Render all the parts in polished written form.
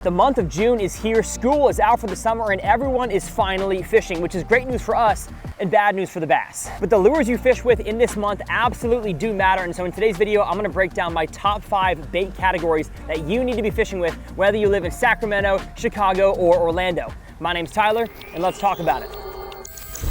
The month of June is here, school is out for the summer, and everyone is finally fishing, which is great news for us and bad news for the bass. But the lures you fish with in this month absolutely do matter, and so in today's video, I'm gonna break down my top 5 bait categories that you need to be fishing with, whether you live in Sacramento, Chicago, or Orlando. My name's Tyler, and let's talk about it.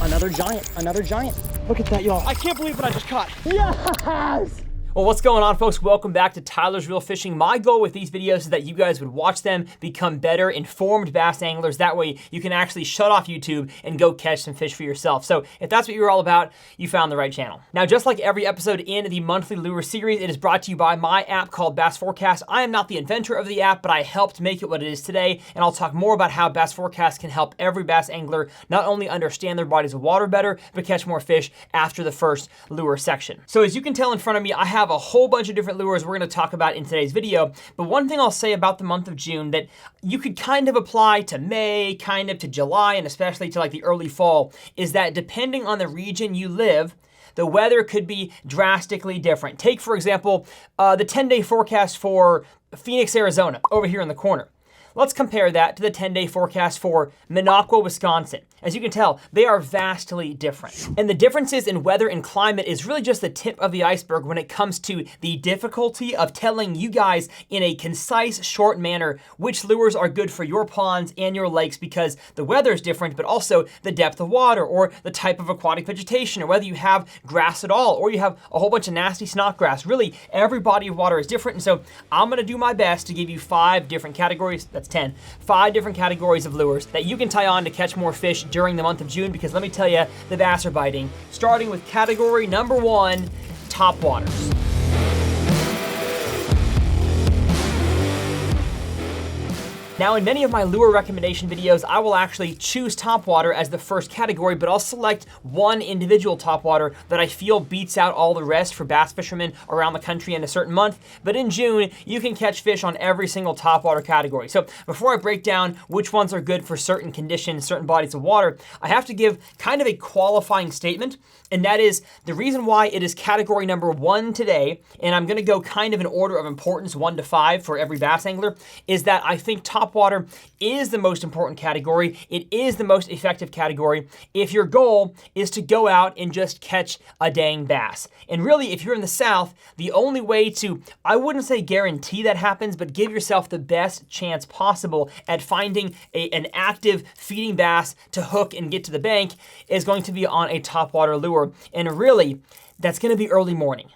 Another giant, another giant. Look at that, y'all. I can't believe what I just caught. Yes! Well, what's going on, folks? Welcome back to Tyler's Real Fishing. My goal with these videos is that you guys would watch them, become better, informed bass anglers. That way, you can actually shut off YouTube and go catch some fish for yourself. So if that's what you're all about, you found the right channel. Now, just like every episode in the monthly lure series, it is brought to you by my app called Bass Forecast. I am not the inventor of the app, but I helped make it what it is today, and I'll talk more about how Bass Forecast can help every bass angler not only understand their bodies of water better, but catch more fish after the first lure section. So as you can tell in front of me, I have a whole bunch of different lures we're gonna talk about in today's video, but one thing I'll say about the month of June that you could kind of apply to May, kind of to July, and especially to like the early fall, is that depending on the region you live, the weather could be drastically different. Take, for example, the 10-day forecast for Phoenix, Arizona, over here in the corner. Let's compare that to the 10-day forecast for Minocqua, Wisconsin. As you can tell, they are vastly different. And the differences in weather and climate is really just the tip of the iceberg when it comes to the difficulty of telling you guys in a concise, short manner which lures are good for your ponds and your lakes, because the weather is different, but also the depth of water or the type of aquatic vegetation, or whether you have grass at all, or you have a whole bunch of nasty snot grass. Really, every body of water is different. And so I'm gonna do my best to give you 5 different categories, that's 10, 5 different categories of lures that you can tie on to catch more fish during the month of June, because let me tell you, the bass are biting. Starting with category number 1, topwaters. Now, in many of my lure recommendation videos, I will actually choose topwater as the first category, but I'll select one individual topwater that I feel beats out all the rest for bass fishermen around the country in a certain month. But in June, you can catch fish on every single topwater category. So before I break down which ones are good for certain conditions, certain bodies of water, I have to give kind of a qualifying statement, and that is the reason why it is category number 1 today, and I'm gonna go kind of in order of importance, 1 to 5 for every bass angler, is that I think topwater is the most important category. It is the most effective category if your goal is to go out and just catch a dang bass. And really, if you're in the South, the only way to, I wouldn't say guarantee that happens, but give yourself the best chance possible at finding an active feeding bass to hook and get to the bank is going to be on a topwater lure. And really, that's gonna be early morning.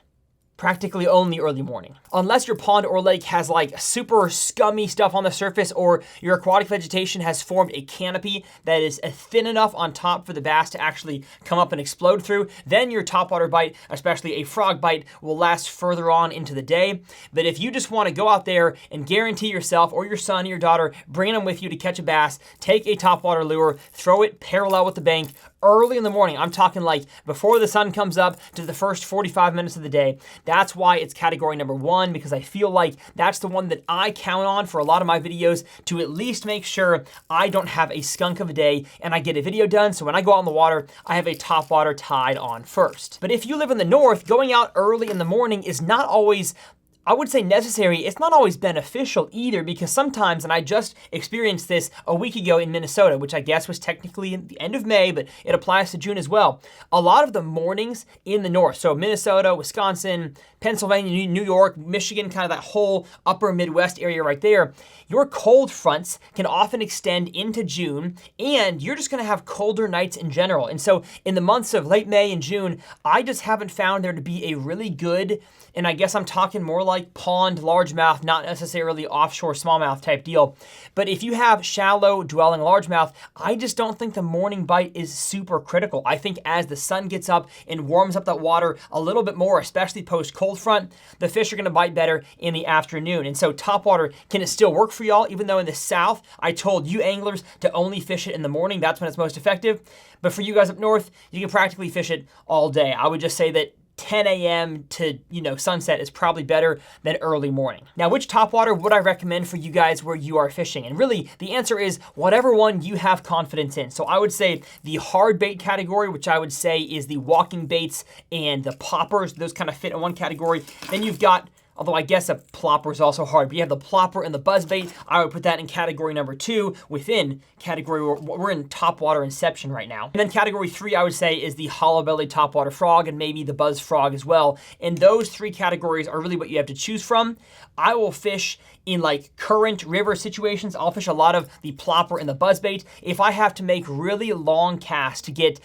Practically only early morning. Unless your pond or lake has like super scummy stuff on the surface, or your aquatic vegetation has formed a canopy that is thin enough on top for the bass to actually come up and explode through, then your topwater bite, especially a frog bite, will last further on into the day. But if you just want to go out there and guarantee yourself or your son or your daughter, bring them with you to catch a bass, take a topwater lure, throw it parallel with the bank, early in the morning. I'm talking like before the sun comes up to the first 45 minutes of the day. That's why it's category number 1, because I feel like that's the one that I count on for a lot of my videos to at least make sure I don't have a skunk of a day and I get a video done. So when I go out in the water, I have a topwater tied on first. But if you live in the North, going out early in the morning is not always, I would say, necessary. It's not always beneficial either, because sometimes, and I just experienced this a week ago in Minnesota, which I guess was technically in the end of May, but it applies to June as well. A lot of the mornings in the North, so Minnesota, Wisconsin, Pennsylvania, New York, Michigan, kind of that whole upper Midwest area right there, your cold fronts can often extend into June, and you're just gonna have colder nights in general. And so in the months of late May and June, I just haven't found there to be a really good, and I guess I'm talking more like pond largemouth, not necessarily offshore smallmouth type deal. But if you have shallow dwelling largemouth, I just don't think the morning bite is super critical. I think as the sun gets up and warms up that water a little bit more, especially post cold front, the fish are gonna bite better in the afternoon. And so topwater can still work for y'all, even though in the South, I told you anglers to only fish it in the morning. That's when it's most effective. But for you guys up North, you can practically fish it all day. I would just say that 10 a.m. to, sunset is probably better than early morning. Now, which topwater would I recommend for you guys where you are fishing? And really, the answer is whatever one you have confidence in. So I would say the hard bait category, which I would say is the walking baits and the poppers, those kind of fit in one category. Then you've got although I guess a plopper is also hard, but you have the plopper and the buzzbait. I would put that in category number 2 within category, we're in topwater inception right now. And then category 3, I would say, is the hollow-bellied topwater frog and maybe the buzz frog as well. And those 3 categories are really what you have to choose from. I will fish in like current river situations. I'll fish a lot of the plopper and the buzzbait. If I have to make really long casts to get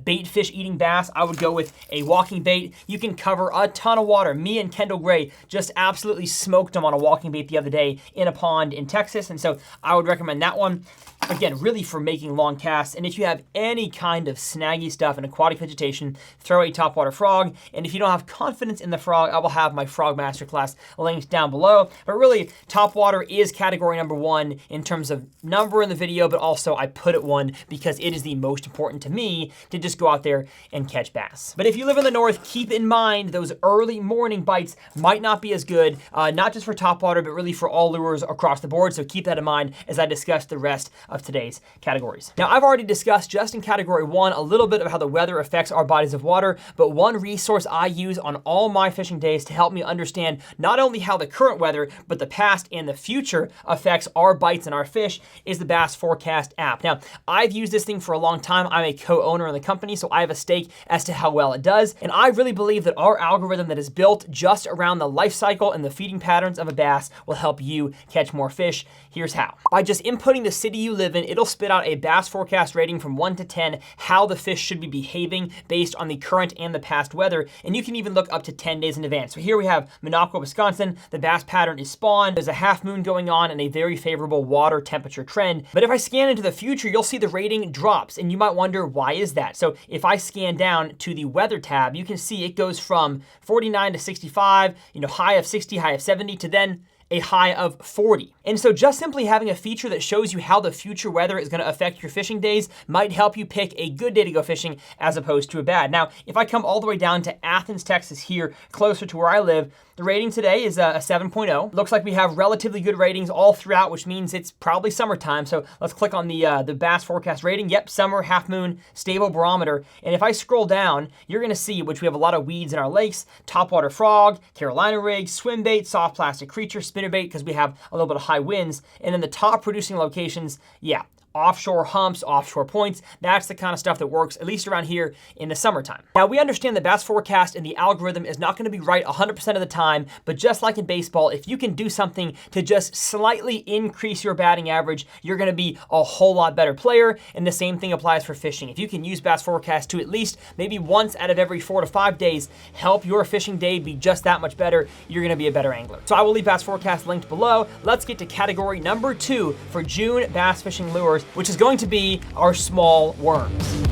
bait fish eating bass, I would go with a walking bait. You can cover a ton of water. Me and Kendall Gray just absolutely smoked them on a walking bait the other day in a pond in Texas. And so I would recommend that one. Again, really for making long casts. And if you have any kind of snaggy stuff in aquatic vegetation, throw a topwater frog. And if you don't have confidence in the frog, I will have my frog masterclass linked down below. But really, topwater is category number 1 in terms of number in the video, but also I put it 1 because it is the most important to me to just go out there and catch bass. But if you live in the north, keep in mind those early morning bites might not be as good, not just for topwater, but really for all lures across the board. So keep that in mind as I discuss the rest of today's categories. Now, I've already discussed just in category 1 a little bit of how the weather affects our bodies of water, but one resource I use on all my fishing days to help me understand not only how the current weather, but the past and the future affects our bites and our fish is the Bass Forecast app. Now, I've used this thing for a long time. I'm a co-owner in the company, so I have a stake as to how well it does. And I really believe that our algorithm that is built just around the life cycle and the feeding patterns of a bass will help you catch more fish. Here's how. By just inputting the city you live in, it'll spit out a Bass Forecast rating from 1 to 10, how the fish should be behaving based on the current and the past weather. And you can even look up to 10 days in advance. So here we have Minocqua, Wisconsin. The bass pattern is spawn. There's a half moon going on and a very favorable water temperature trend. But if I scan into the future, you'll see the rating drops. And you might wonder, why is that? So if I scan down to the weather tab, you can see it goes from 49 to 65, high of 60, high of 70, to then a high of 40. And so just simply having a feature that shows you how the future weather is gonna affect your fishing days might help you pick a good day to go fishing as opposed to a bad. Now, if I come all the way down to Athens, Texas here, closer to where I live, the rating today is a 7.0. Looks like we have relatively good ratings all throughout, which means it's probably summertime. So let's click on the Bass Forecast rating. Yep, summer, half moon, stable barometer. And if I scroll down, you're gonna see, which we have a lot of weeds in our lakes, topwater frog, Carolina rig, swim bait, soft plastic creature, spinnerbait, because we have a little bit of high winds. And then the top producing locations, yeah, offshore humps, offshore points. That's the kind of stuff that works, at least around here in the summertime. Now, we understand that Bass Forecast and the algorithm is not gonna be right 100% of the time, but just like in baseball, if you can do something to just slightly increase your batting average, you're gonna be a whole lot better player. And the same thing applies for fishing. If you can use Bass Forecast to at least maybe once out of every 4 to 5 days help your fishing day be just that much better, you're gonna be a better angler. So I will leave Bass Forecast linked below. Let's get to category number 2 for June bass fishing lures, which is going to be our small worms.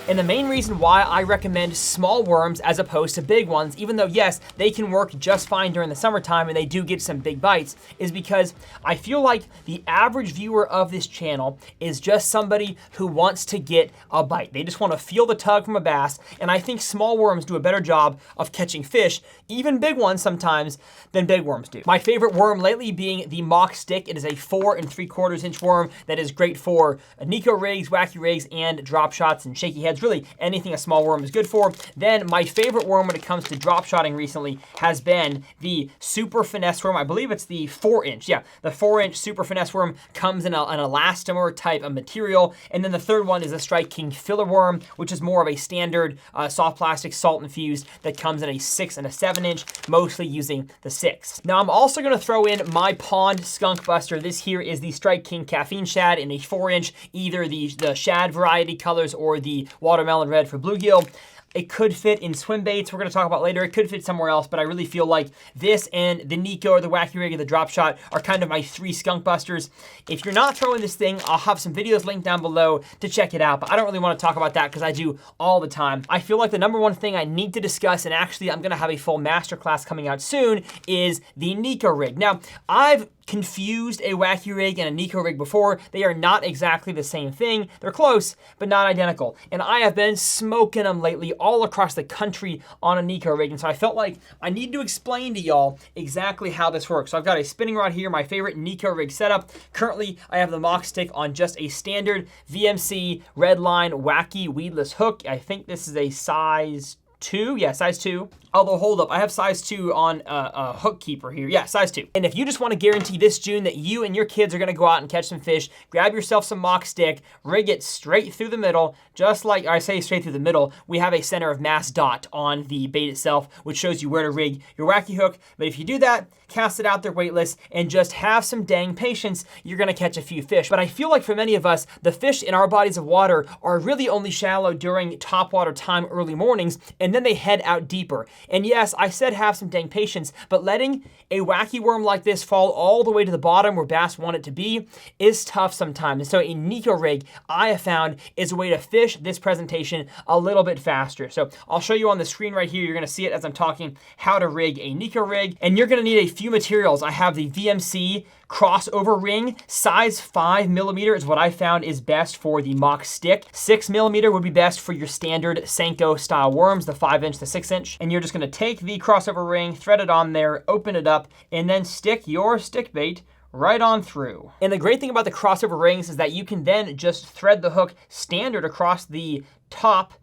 And the main reason why I recommend small worms as opposed to big ones, even though yes, they can work just fine during the summertime and they do get some big bites, is because I feel like the average viewer of this channel is just somebody who wants to get a bite. They just want to feel the tug from a bass, and I think small worms do a better job of catching fish, even big ones sometimes, than big worms do. My favorite worm lately being the Mach stick. It is a 4 3/4 inch worm that is great for Neko rigs, Wacky rigs, and drop shots and shaky heads. Really anything a small worm is good for. Then my favorite worm when it comes to drop shotting recently has been the super finesse worm. I believe it's the 4-inch. Yeah, the 4-inch super finesse worm comes in an elastomer type of material. And then the third one is a Strike King filler worm, which is more of a standard soft plastic salt infused that comes in a 6 and a 7-inch, mostly using the 6. Now I'm also gonna throw in my pond skunk buster. This here is the Strike King caffeine shad in a 4-inch, either the shad variety colors or the watermelon red for bluegill. It could fit in swim baits, we're gonna talk about later. It could fit somewhere else, but I really feel like this and the Neko or the Wacky rig or the drop shot are kind of my 3 skunk busters. If you're not throwing this thing, I'll have some videos linked down below to check it out, but I don't really wanna talk about that because I do all the time. I feel like the number one thing I need to discuss, and actually I'm gonna have a full masterclass coming out soon, is the Neko rig. Now, I've confused a Wacky rig and a Neko rig before. They are not exactly the same thing. They're close, but not identical. And I have been smoking them lately all across the country on a Neko rig. And so I felt like I need to explain to y'all exactly how this works. So I've got a spinning rod here, my favorite Neko rig setup. Currently, I have the Mach stick on just a standard VMC Redline Wacky weedless hook. I think this is a size 2. Yeah, size 2. Although, hold up, I have size 2 on a hook keeper here. Yeah, size 2. And if you just want to guarantee this June that you and your kids are going to go out and catch some fish, grab yourself some Mach stick, rig it straight through the middle, just like I say straight through the middle. We have a center of mass dot on the bait itself, which shows you where to rig your Wacky hook. But if you do that, cast it out there weightless, and just have some dang patience, you're going to catch a few fish. But I feel like for many of us, the fish in our bodies of water are really only shallow during topwater time early mornings, and then they head out deeper. And yes, I said have some dang patience, but letting a Wacky worm like this fall all the way to the bottom where bass want it to be is tough sometimes. And so a Neko rig, I have found, is a way to fish this presentation a little bit faster. So I'll show you on the screen right here. You're gonna see it as I'm talking how to rig a Neko rig. And you're gonna need a few materials. I have the VMC crossover ring. Size 5mm is what I found is best for the Mach stick. 6mm would be best for your standard Senko style worms, the 5-inch, the 6-inch. And you're just gonna take the crossover ring, thread it on there, open it up, and then stick your stick bait right on through. And the great thing about the crossover rings is that you can then just thread the hook standard across the top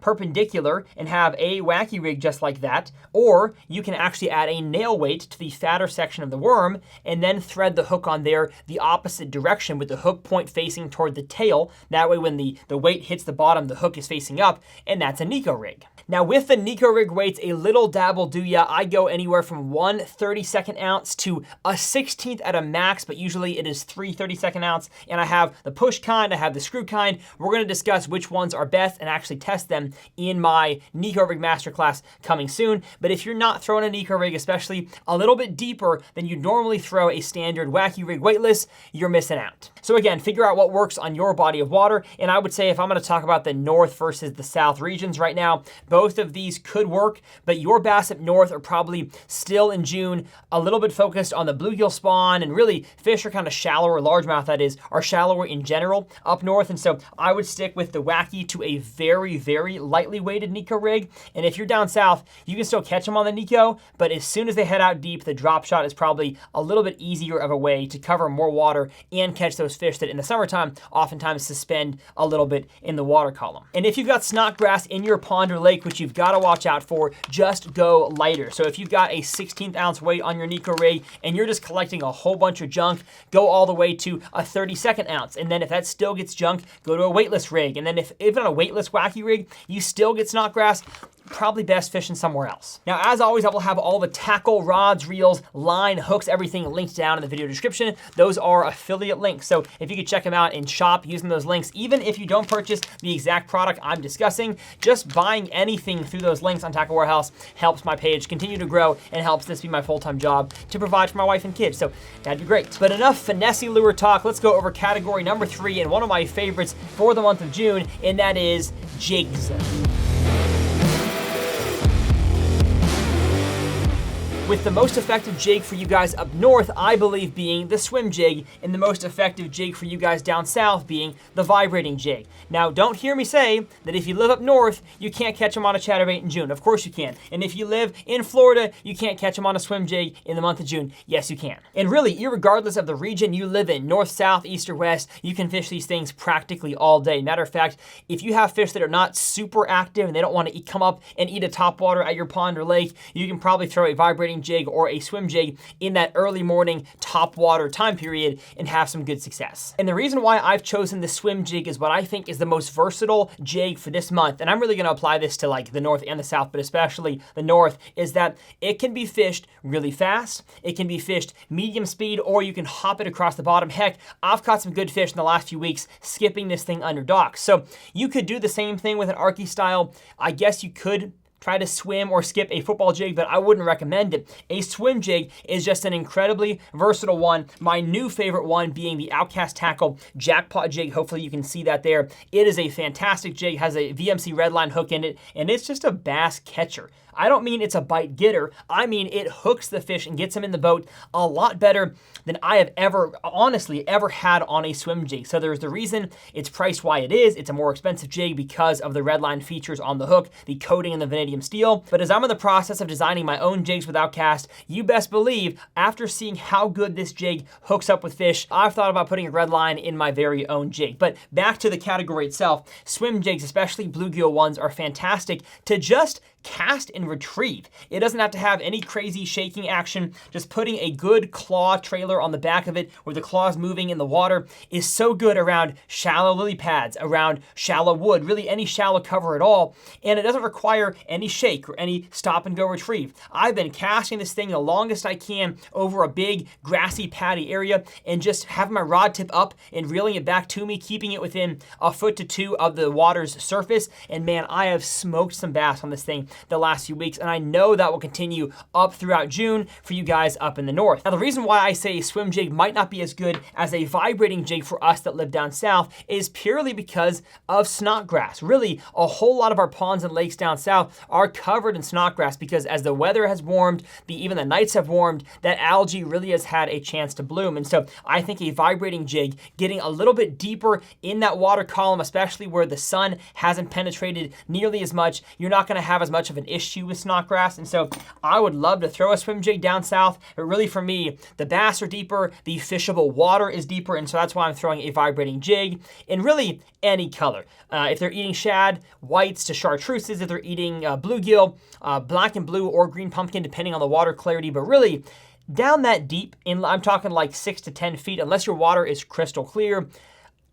perpendicular and have a Wacky rig just like that, or you can actually add a nail weight to the fatter section of the worm and then thread the hook on there the opposite direction with the hook point facing toward the tail. That way when the weight hits the bottom, the hook is facing up, and that's a Neko rig. Now with the Neko rig weights, a little dabble do ya. I go anywhere from 1 32nd ounce to a 16th at a max, but usually it is 3 32nd ounce. And I have the push kind, I have the screw kind. We're gonna discuss which ones are best and actually test them in my Neko rig masterclass coming soon. But if you're not throwing a Neko rig, especially a little bit deeper than you normally throw a standard Wacky rig weightless, you're missing out. So again, figure out what works on your body of water. And I would say if I'm gonna talk about the north versus the south regions right now, both of these could work, but your bass up north are probably still in June a little bit focused on the bluegill spawn, and really fish are kind of shallower, largemouth that is, are shallower in general up north. And so I would stick with the Wacky to a very, very lightly weighted Neko rig. And if you're down south, you can still catch them on the Neko, but as soon as they head out deep, the drop shot is probably a little bit easier of a way to cover more water and catch those fish that in the summertime oftentimes suspend a little bit in the water column. And if you've got snodgrass in your pond or lake, which you've got to watch out for, just go lighter. So if you've got a 16th ounce weight on your Neko rig and you're just collecting a whole bunch of junk, go all the way to a 32nd ounce. And then if that still gets junk, go to a weightless rig. And then if on a weightless Wacky rig, you still get snodgrass, probably best fishing somewhere else. Now, as always, I will have all the tackle, rods, reels, line, hooks, everything linked down in the video description. Those are affiliate links. So if you could check them out and shop using those links, even if you don't purchase the exact product I'm discussing, just buying anything through those links on Tackle Warehouse helps my page continue to grow and helps this be my full-time job to provide for my wife and kids. So that'd be great. But enough finesse lure talk. Let's go over category number 3 and one of my favorites for the month of June, and that is jigs. With the most effective jig for you guys up north, I believe, being the swim jig, and the most effective jig for you guys down south being the vibrating jig. Now, don't hear me say that if you live up north, you can't catch them on a chatterbait in June. Of course you can. And if you live in Florida, you can't catch them on a swim jig in the month of June. Yes, you can. And really, irregardless of the region you live in, north, south, east, or west, you can fish these things practically all day. Matter of fact, if you have fish that are not super active and they don't want to come up and eat a topwater at your pond or lake, you can probably throw a vibrating jig or a swim jig in that early morning top water time period and have some good success. And the reason why I've chosen the swim jig is what I think is the most versatile jig for this month, and I'm really gonna apply this to like the north and the south, but especially the north, is that it can be fished really fast, it can be fished medium speed, or you can hop it across the bottom. Heck, I've caught some good fish in the last few weeks skipping this thing under docks. So you could do the same thing with an Arky style. I guess you could try to swim or skip a football jig, but I wouldn't recommend it. A swim jig is just an incredibly versatile one. My new favorite one being the Outcast Tackle Jackpot jig. Hopefully you can see that there. It is a fantastic jig, has a VMC Redline hook in it, and it's just a bass catcher. I don't mean it's a bite getter. I mean it hooks the fish and gets them in the boat a lot better than I have ever, honestly, ever had on a swim jig. So there's the reason it's priced why it is. It's a more expensive jig because of the red line features on the hook, the coating and the vanadium steel. But as I'm in the process of designing my own jigs with Outcast, you best believe after seeing how good this jig hooks up with fish, I've thought about putting a red line in my very own jig. But back to the category itself, swim jigs, especially bluegill ones, are fantastic to just cast and retrieve. It doesn't have to have any crazy shaking action. Just putting a good claw trailer on the back of it where the claw's moving in the water is so good around shallow lily pads, around shallow wood, really any shallow cover at all. And it doesn't require any shake or any stop and go retrieve. I've been casting this thing the longest I can over a big grassy paddy area and just having my rod tip up and reeling it back to me, keeping it within a foot to 2 of the water's surface. And man, I have smoked some bass on this thing the last few weeks, and I know that will continue up throughout June for you guys up in the north. Now, the reason why I say a swim jig might not be as good as a vibrating jig for us that live down south is purely because of snodgrass. Really, a whole lot of our ponds and lakes down south are covered in snodgrass because as the weather has warmed, even the nights have warmed, that algae really has had a chance to bloom. And so I think a vibrating jig, getting a little bit deeper in that water column, especially where the sun hasn't penetrated nearly as much, you're not gonna have as much of an issue with snodgrass. And so I would love to throw a swim jig down south, but really for me, the bass are deeper, the fishable water is deeper, and so that's why I'm throwing a vibrating jig in really any color. If they're eating shad, whites to chartreuses, if they're eating bluegill, black and blue or green pumpkin, depending on the water clarity, but really down that deep, I'm talking like 6 to 10 feet, unless your water is crystal clear,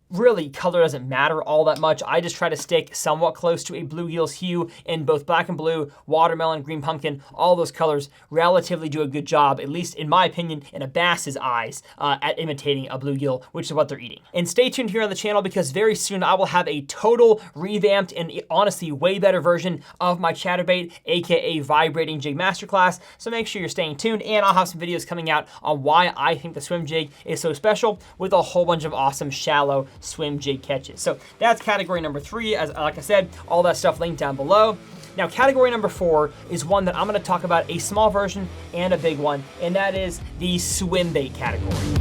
really color doesn't matter all that much. I just try to stick somewhat close to a bluegill's hue in both black and blue, watermelon, green pumpkin, all those colors relatively do a good job, at least in my opinion, in a bass's eyes at imitating a bluegill, which is what they're eating. And stay tuned here on the channel because very soon I will have a total revamped and honestly way better version of my chatterbait, aka vibrating jig masterclass. So make sure you're staying tuned, and I'll have some videos coming out on why I think the swim jig is so special with a whole bunch of awesome shallow swim jig catches. So that's category number 3. As like I said, all that stuff linked down below. Now, category number 4 is one that I'm going to talk about, a small version and a big one, and that is the swim bait category.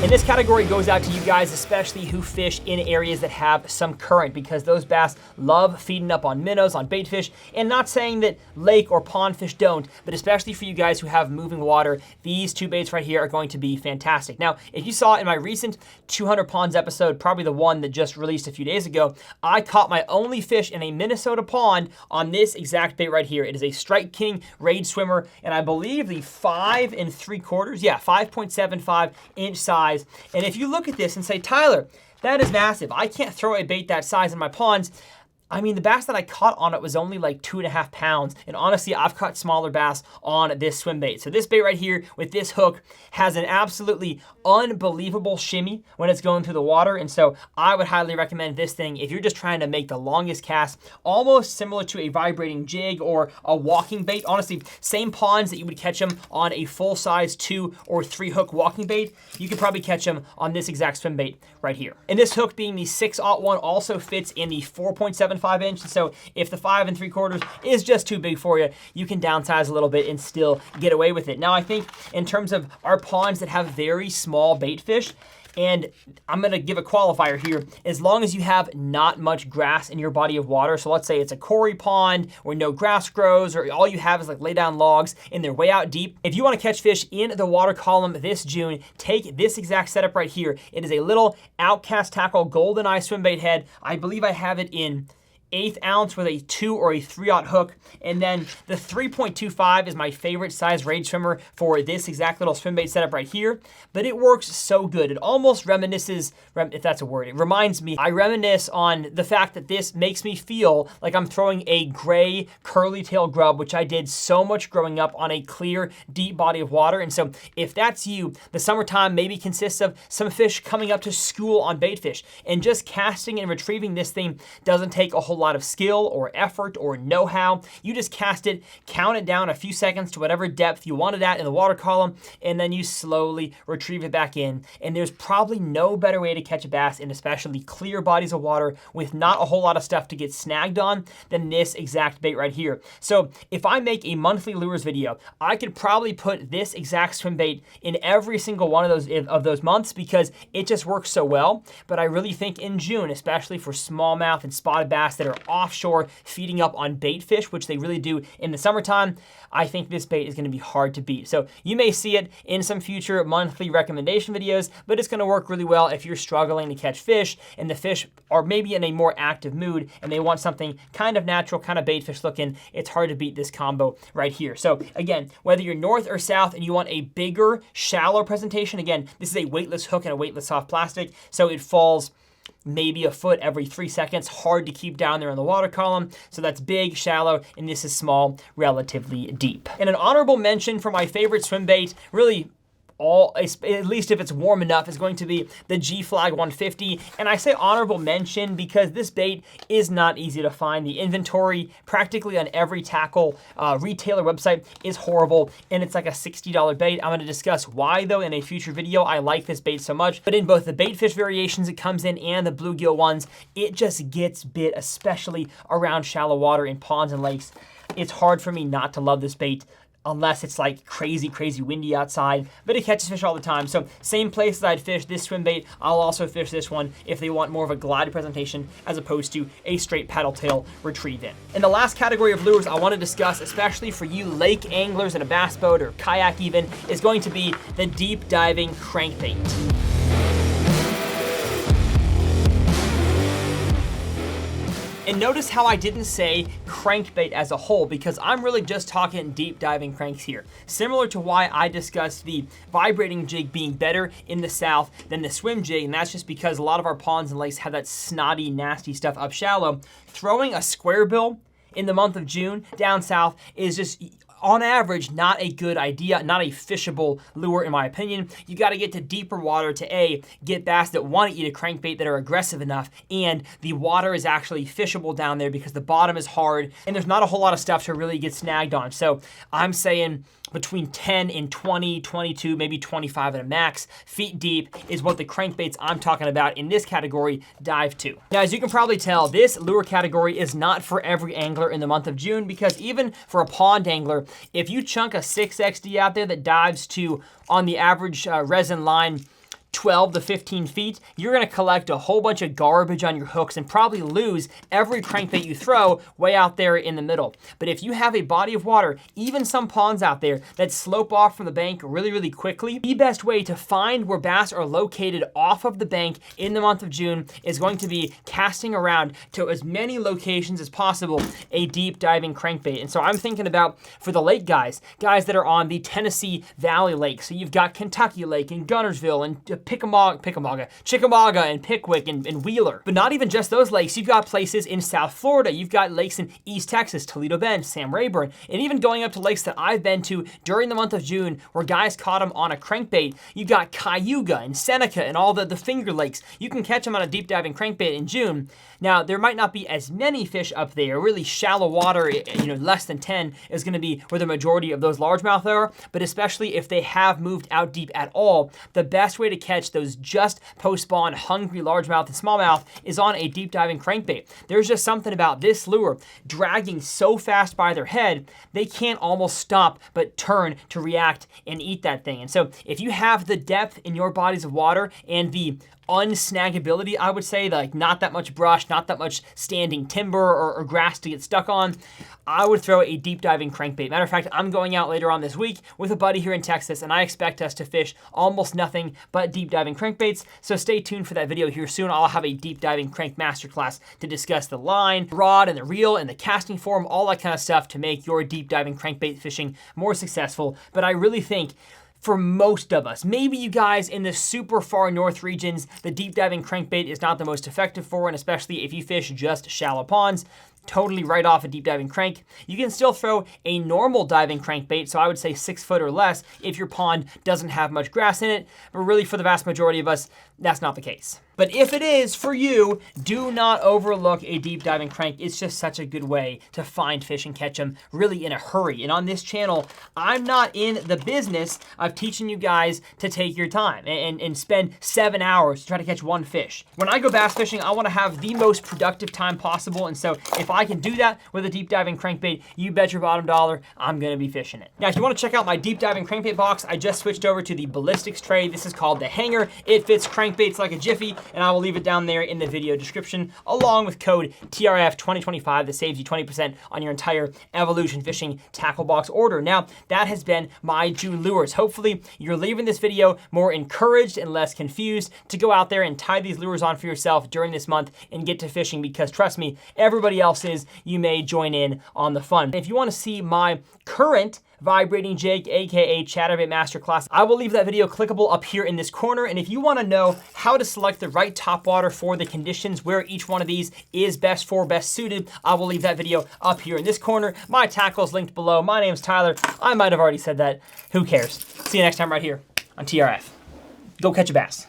And this category goes out to you guys, especially who fish in areas that have some current, because those bass love feeding up on minnows, on bait fish, and not saying that lake or pond fish don't, but especially for you guys who have moving water, these 2 baits right here are going to be fantastic. Now, if you saw in my recent 200 ponds episode, probably the one that just released a few days ago, I caught my only fish in a Minnesota pond on this exact bait right here. It is a Strike King Rage Swimmer, and I believe the 5 3/4, yeah, 5.75 inch size. And if you look at this and say, Tyler, that is massive. I can't throw a bait that size in my ponds. I mean, the bass that I caught on it was only like 2.5 pounds. And honestly, I've caught smaller bass on this swim bait. So this bait right here with this hook has an absolutely unbelievable shimmy when it's going through the water. And so I would highly recommend this thing if you're just trying to make the longest cast, almost similar to a vibrating jig or a walking bait. Honestly, same ponds that you would catch them on a full-size 2 or 3 hook walking bait, you could probably catch them on this exact swim bait right here. And this hook being the 6/01 also fits in the 4.75 inch. So if the 5 3/4 is just too big for you, you can downsize a little bit and still get away with it. Now, I think in terms of our ponds that have very small bait fish, and I'm gonna give a qualifier here, as long as you have not much grass in your body of water, so let's say it's a Corey pond where no grass grows, or all you have is like lay down logs and they're way out deep. If you wanna catch fish in the water column this June, take this exact setup right here. It is a little Outcast Tackle GoldenEye swim bait head. I believe I have it in 1/8 ounce with a 2 or a 3/0 hook. And then the 3.25 is my favorite size Rage Swimmer for this exact little swim bait setup right here. But it works so good. It almost reminisces, if that's a word, it reminds me, I reminisce on the fact that this makes me feel like I'm throwing a gray curly tail grub, which I did so much growing up on a clear, deep body of water. And so if that's you, the summertime maybe consists of some fish coming up to school on bait fish. And just casting and retrieving this thing doesn't take a whole lot of skill or effort or know-how. You just cast it, count it down a few seconds to whatever depth you want it at in the water column, and then you slowly retrieve it back in. And there's probably no better way to catch a bass in especially clear bodies of water with not a whole lot of stuff to get snagged on than this exact bait right here. So if I make a monthly lures video, I could probably put this exact swim bait in every single one of those months because it just works so well. But I really think in June, especially for smallmouth and spotted bass that are offshore feeding up on bait fish, which they really do in the summertime, I think this bait is going to be hard to beat. So you may see it in some future monthly recommendation videos, but it's going to work really well if you're struggling to catch fish and the fish are maybe in a more active mood and they want something kind of natural, kind of bait fish looking. It's hard to beat this combo right here. So again, whether you're north or south and you want a bigger, shallow presentation, again, this is a weightless hook and a weightless soft plastic, so it falls maybe a foot every 3 seconds, hard to keep down there in the water column. So that's big, shallow, and this is small, relatively deep. And an honorable mention for my favorite swim bait, really at least if it's warm enough, is going to be the G-Flag 150. And I say honorable mention because this bait is not easy to find. The inventory practically on every tackle retailer website is horrible, and it's like a $60 bait. I'm gonna discuss why though in a future video. I like this bait so much, but in both the bait fish variations it comes in and the bluegill ones, it just gets bit, especially around shallow water in ponds and lakes. It's hard for me not to love this bait, unless it's like crazy windy outside, but it catches fish all the time. So same place that I'd fish this swim bait, I'll also fish this one if they want more of a glided presentation as opposed to a straight paddle tail retrieve in. And the last category of lures I want to discuss, especially for you lake anglers in a bass boat or kayak even, is going to be the deep diving crankbait. And notice how I didn't say crankbait as a whole because I'm really just talking deep diving cranks here. Similar to why I discussed the vibrating jig being better in the south than the swim jig, and that's just because a lot of our ponds and lakes have that snotty, nasty stuff up shallow. Throwing a square bill in the month of June down south is just, on average, not a good idea, not a fishable lure in my opinion. You got to get to deeper water to A, get bass that want to eat a crankbait that are aggressive enough, and the water is actually fishable down there because the bottom is hard and there's not a whole lot of stuff to really get snagged on. So I'm saying between 10 and 20, 22, maybe 25 at a max feet deep is what the crankbaits I'm talking about in this category dive to. Now, as you can probably tell, this lure category is not for every angler in the month of June because even for a pond angler, if you chunk a 6XD out there that dives to, on the average resin line, 12 to 15 feet, you're gonna collect a whole bunch of garbage on your hooks and probably lose every crankbait you throw way out there in the middle. But if you have a body of water, even some ponds out there that slope off from the bank really quickly, the best way to find where bass are located off of the bank in the month of June is going to be casting around to as many locations as possible a deep diving crankbait. And so I'm thinking about, for the lake guys that are on the Tennessee Valley Lake. So you've got Kentucky Lake and Gunnersville and Chickamauga and Pickwick and Wheeler. But not even just those lakes. You've got places in South Florida. You've got lakes in East Texas, Toledo Bend, Sam Rayburn, and even going up to lakes that I've been to during the month of June where guys caught them on a crankbait. You've got Cayuga and Seneca and all the Finger Lakes. You can catch them on a deep diving crankbait in June. Now, there might not be as many fish up there. Really shallow water, less than 10 is gonna be where the majority of those largemouth are, but especially if they have moved out deep at all, the best way to catch those just post-spawn hungry largemouth and smallmouth is on a deep diving crankbait. There's just something about this lure dragging so fast by their head, they can't almost stop but turn to react and eat that thing. And so if you have the depth in your bodies of water and the unsnaggability, I would say, like not that much brush, not that much standing timber or grass to get stuck on, I would throw a deep diving crankbait. Matter of fact, I'm going out later on this week with a buddy here in Texas, and I expect us to fish almost nothing but deep diving crankbaits. So stay tuned for that video here soon. I'll have a deep diving crank masterclass to discuss the line, rod, and the reel, and the casting form, all that kind of stuff to make your deep diving crankbait fishing more successful. But I really think for most of us, maybe you guys in the super far north regions, the deep diving crankbait is not the most effective for, and especially if you fish just shallow ponds, totally write off a deep diving crank. You can still throw a normal diving crankbait, so I would say 6 foot or less if your pond doesn't have much grass in it, but really for the vast majority of us, that's not the case. But if it is for you, do not overlook a deep diving crank. It's just such a good way to find fish and catch them really in a hurry. And on this channel, I'm not in the business of teaching you guys to take your time and spend 7 hours to try to catch one fish. When I go bass fishing, I want to have the most productive time possible. And so if I can do that with a deep diving crankbait, you bet your bottom dollar I'm going to be fishing it. Now, if you want to check out my deep diving crankbait box, I just switched over to the ballistics tray. This is called the Hanger. It fits crankbaits like a jiffy, and I will leave it down there in the video description, along with code TRF2025 that saves you 20% on your entire Evolution Fishing tackle box order. Now, that has been my June lures. Hopefully, you're leaving this video more encouraged and less confused to go out there and tie these lures on for yourself during this month and get to fishing, because trust me, everybody else is. You may join in on the fun. If you want to see my current vibrating jig, aka chatterbait masterclass, I will leave that video clickable up here in this corner. And if you want to know how to select the right topwater for the conditions where each one of these is best suited, I will leave that video up here in this corner. My tackle is linked below. My name's Tyler. I might have already said that. Who cares? See you next time right here on TRF. Go catch a bass.